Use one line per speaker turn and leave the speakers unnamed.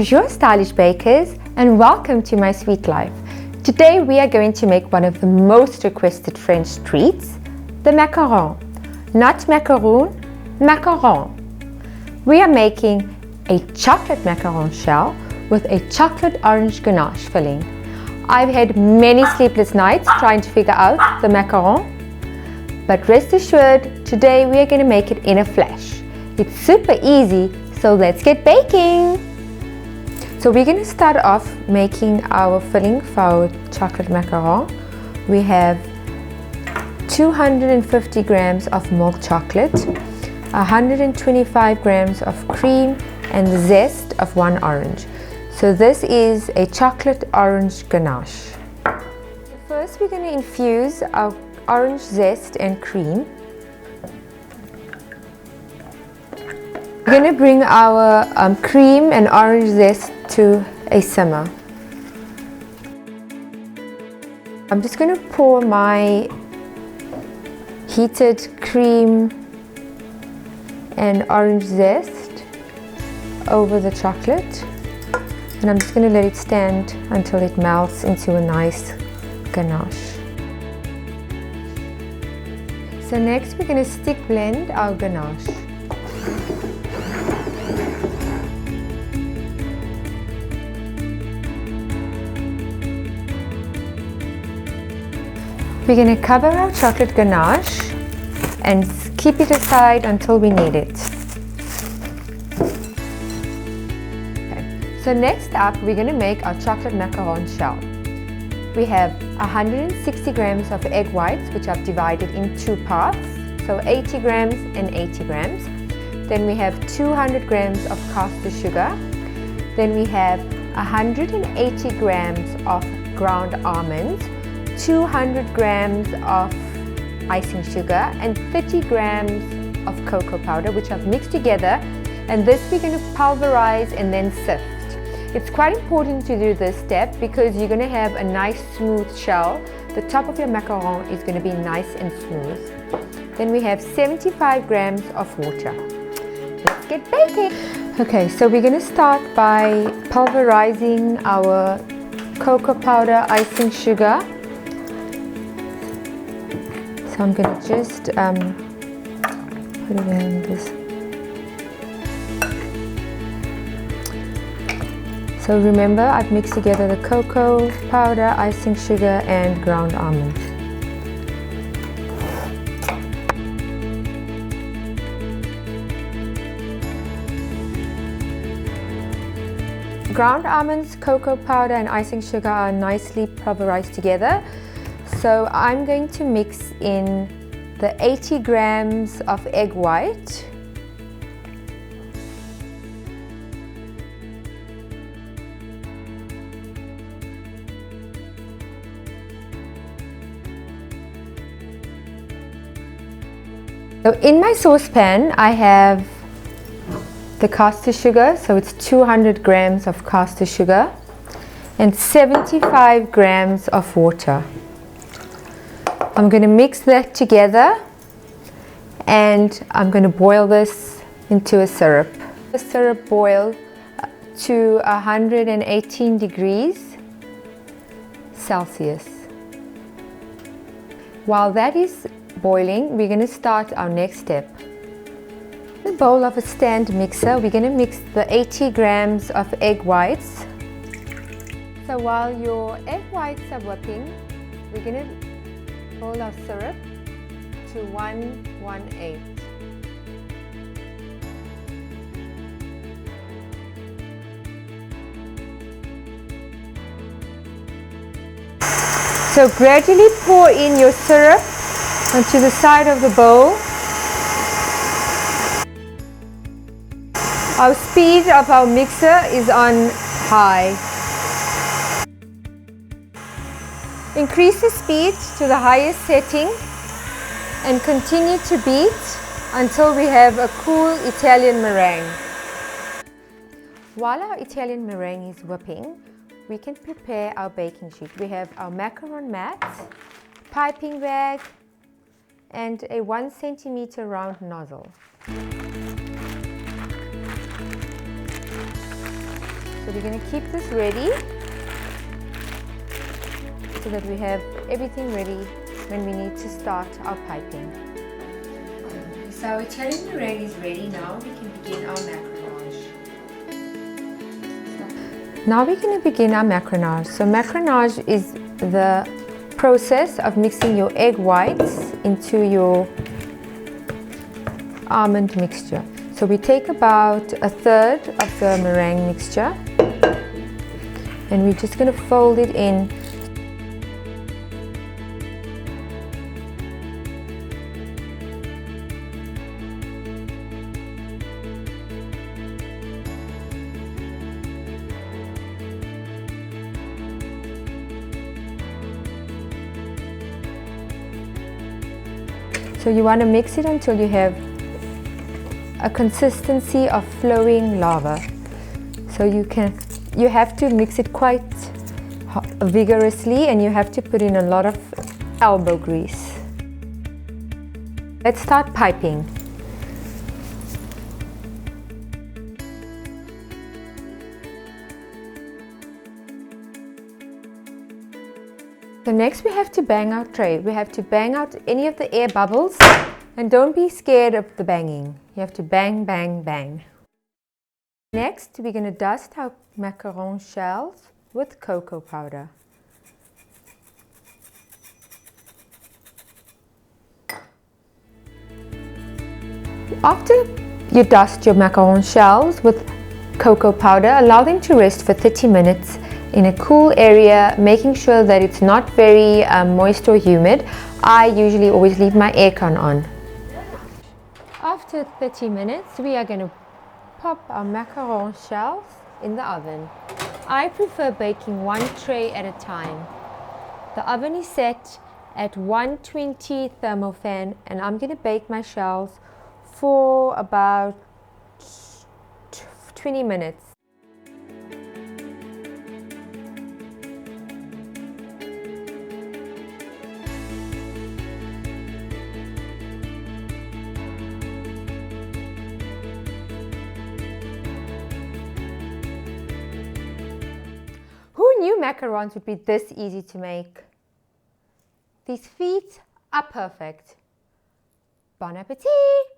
Bonjour stylish bakers, and welcome to my sweet life. Today we are going to make one of the most requested French treats, the macaron. Not macaroon, macaron. We are making a chocolate macaron shell with a chocolate orange ganache filling. I've had many sleepless nights trying to figure out the macaron, but rest assured, today we are going to make it in a flash. It's super easy, so let's get baking. So we're going to start off making our filling for our chocolate macaron. We have 250 grams of milk chocolate, 125 grams of cream, and the zest of 1 orange. So this is a chocolate orange ganache. First we're going to infuse our orange zest and cream. We're going to bring our cream and orange zest to a simmer. I'm just going to pour my heated cream and orange zest over the chocolate, and I'm just going to let it stand until it melts into a nice ganache. So next we're going to stick blend our ganache. We're going to cover our chocolate ganache and keep it aside until we need it. Okay. So next up, we're going to make our chocolate macaron shell. We have 160 grams of egg whites, which I've divided in 2 parts, so 80 grams and 80 grams. Then we have 200 grams of castor sugar. Then we have 180 grams of ground almonds, 200 grams of icing sugar, and 30 grams of cocoa powder, which I've mixed together, and this we're going to pulverize and then sift. It's quite important to do this step because you're going to have a nice smooth shell. The top of your macaron is going to be nice and smooth. Then we have 75 grams of water. Let's get baking. Okay, so we're going to start by pulverizing our cocoa powder, icing sugar. So I'm going to just put it in this. So remember, I've mixed together the cocoa powder, icing sugar, and ground almonds. Ground almonds, cocoa powder, and icing sugar are nicely pulverized together. So I'm going to mix in the 80 grams of egg white, so in my saucepan I have the castor sugar, so it's 200 grams of castor sugar and 75 grams of water. I'm going to mix that together and I'm going to boil this into a syrup. The syrup boil to 118 degrees Celsius. While that is boiling, we're going to start our next step. In a bowl of a stand mixer, we're going to mix the 80 grams of egg whites. So while your egg whites are whipping, we're going to boil our syrup to 118. So gradually pour in your syrup onto the side of the bowl. Our speed of our mixer is on high. Increase the speed to the highest setting and continue to beat until we have a cool Italian meringue. While our Italian meringue is whipping, we can prepare our baking sheet. We have our macaron mat, piping bag, and a 1 centimeter round nozzle. So we're going to keep this ready so that we have everything ready when we need to start our piping. So our Italian meringue is ready now. We can begin our macaronage. Now we're going to begin our macaronage. So macaronage is the process of mixing your egg whites into your almond mixture. So we take about 1/3 of the meringue mixture and we're just going to fold it in. So you want to mix it until you have a consistency of flowing lava. So you have to mix it quite vigorously and you have to put in a lot of elbow grease. Let's start piping. So next we have to bang our tray. We have to bang out any of the air bubbles, and don't be scared of the banging. You have to bang, bang, bang. Next we're going to dust our macaron shells with cocoa powder. After you dust your macaron shells with cocoa powder, allow them to rest for 30 minutes in a cool area, making sure that it's not very moist or humid. I usually always leave my aircon on. After 30 minutes, we are going to pop our macaron shells in the oven. I prefer baking one tray at a time. The oven is set at 120 thermofan and I'm going to bake my shells for about 20 minutes. Who knew macarons would be this easy to make? These feet are perfect. Bon appetit!